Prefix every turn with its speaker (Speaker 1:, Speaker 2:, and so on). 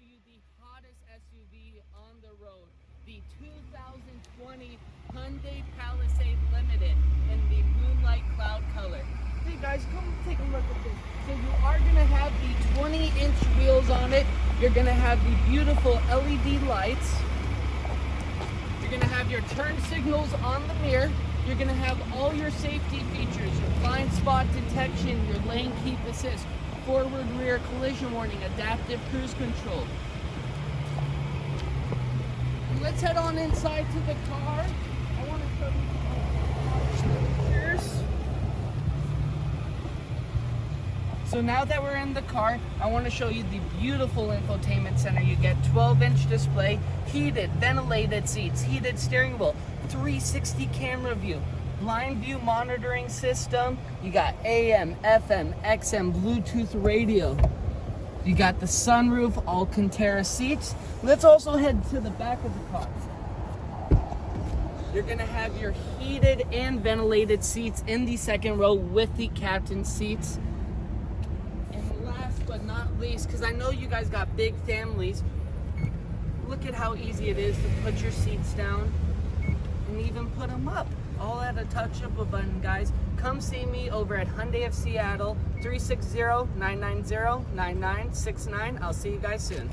Speaker 1: you the hottest SUV on the road, the 2020 Hyundai Palisade Limited in the Moonlight Cloud color. Hey guys, come take a look at this. So you are going to have the 20-inch wheels on it. You're going to have the beautiful LED lights. You're going to have your turn signals on the mirror. You're going to have all your safety features, your blind spot detection, your lane keep assist, forward rear collision warning, adaptive cruise control. Let's head on inside to the car. I want to show you the features. So now that we're in the car, I want to show you the beautiful infotainment center. You get 12-inch display, heated, ventilated seats, heated steering wheel, 360 camera view, blind view monitoring system. You got AM, FM, XM, Bluetooth radio. You got the sunroof, Alcantara seats. Let's also head to the back of the car. You're gonna have your heated and ventilated seats in the second row with the captain seats. And last but not least, because I know you guys got big families, look at how easy it is to put your seats down and even put them up, all at a touch of a button, guys. Come see me over at Hyundai of Seattle, 360-990-9969. I'll see you guys soon.